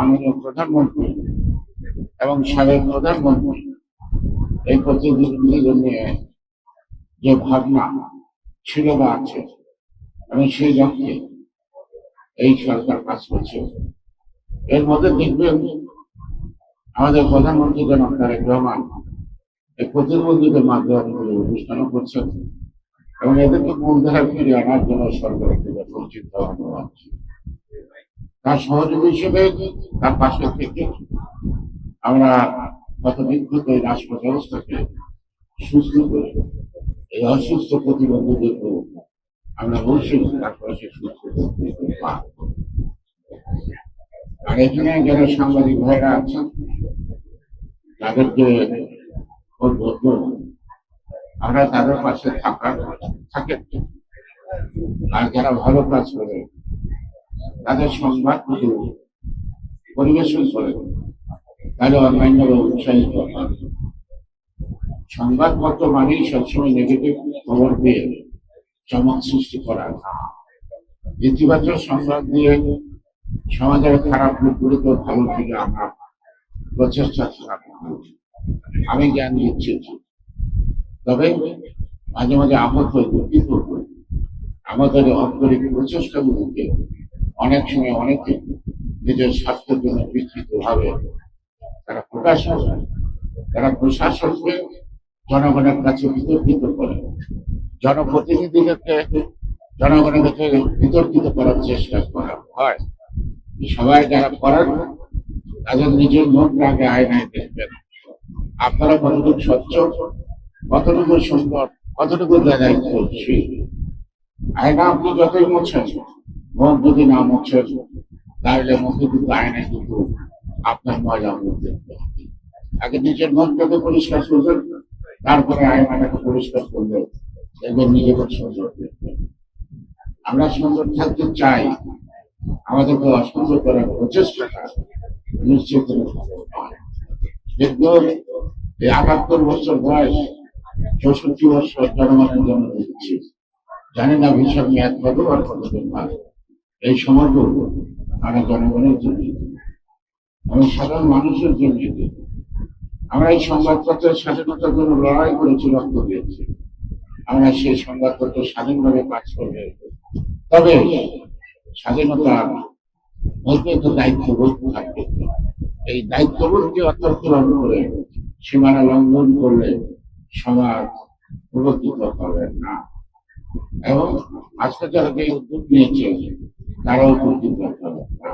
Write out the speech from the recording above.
মাননীয় প্রধানমন্ত্রী এবং সাবেক প্রধানমন্ত্রী এই প্রতিনিধিদের নিয়ে যে ভাবনা ছিল বা আছে, এবং সেই লক্ষ্যে এই সরকার কাজ করছে। এর মধ্যে দেখবেন আমাদের প্রধানমন্ত্রী জনাব তারেক রহমান এই প্রতিবন্ধীদের মাধ্যমে অনুষ্ঠানও করছেন এবং এদেরকে মূলধারায় ফিরিয়ে আনার জন্য সরকারের থেকে চিন্তা ভাবনা হচ্ছে। তার সহযোগী হিসেবে তার পাশে থেকে আমরা গত বিক্ষত এই রাষ্ট্র ব্যবস্থাকে সুস্থ করে এই অসুস্থ প্রতিবন্ধীদেরকে আমরা অবশ্যই তার পাশে সুস্থ করতে পারব। আর এখানে যারা সাংবাদিক ভাইরা আছেন তাদেরকে আমরা তাদের পাশে থাকে, আর যারা ভালো কাজ করে তাদের সংবাদ পরিবেশন করে তাহলে অন্যান্যভাবে উৎসাহিত হয়। সংবাদপত্র মানেই সবসময় নেগেটিভ খবর দিয়ে চমক সৃষ্টি করা না, ইতিবাচক সংবাদ দিয়ে সমাজের খারাপ দিকগুলিকে ভালো দিকে আমরা প্রচেষ্টা চালাতে হবে। আমি জ্ঞান দিচ্ছি, তবে মাঝে মাঝে আহত হয়ে দুঃখিত হই আমাদের অন্তরিক প্রচেষ্টাগুলিকে অনেক সময় অনেকে নিজের স্বার্থের জন্য বিস্তৃত ভাবে তারা প্রকাশ করে, তারা প্রশাসনকে জনগণের কাছে বিতর্কিত করে, জনপ্রতিনিধিদেরকে জনগণের কাছে বিতর্কিত করার চেষ্টা করা হয়। সবাই যারা করেন তাদের নিজের মনকে আগে আয়নায় দেখবেন, আপনারা কতটুকু স্বচ্ছ, কতটুকু সুন্দর, কতটুকু দায়িত্বশীল। আয়না আপনি যতই মুছেন, মুখ যদি না মুছেন তাহলে মুখে কিন্তু আয়নায় কিন্তু আপনার ময়লা মুখ দেখতে হবে। আগে নিজের মনটাকে পরিষ্কার করবেন, তারপরে আয়নাটাকে পরিষ্কার করলে দেখবেন নিজেকে সুন্দর দেখবেন। আমরা সুন্দর থাকতে চাই, আমাদেরকে অসুন্দর করার প্রচেষ্টাটা নিশ্চিত দেখবেন এই ৭৮ বছর বয়স ৬৪ বছর জনগণের জন্য দিচ্ছি, জানি না ভীষণ মেয়াদ কত আর কতদিন পাবে। এই সময়টুকু আমরা জনগণের জন্য, আমি সাধারণ মানুষের জন্য আমরা এই সংবাদপত্রের স্বাধীনতার জন্য লড়াই করেছি, রক্ত দিয়েছি। আমরা সেই সংবাদপত্র স্বাধীনভাবে কাজ করবে, তবে স্বাধীনতার মধ্যে তো দায়িত্ববোধ থাকবে। এই দায়িত্ববোধকে অত্যন্ত করে সীমানা লঙ্ঘন করলে সমাজ উপকৃত হবে না, এবং আজকে যারা যে উদ্যোগ নিয়েছে তারাও উপকৃত হবে না।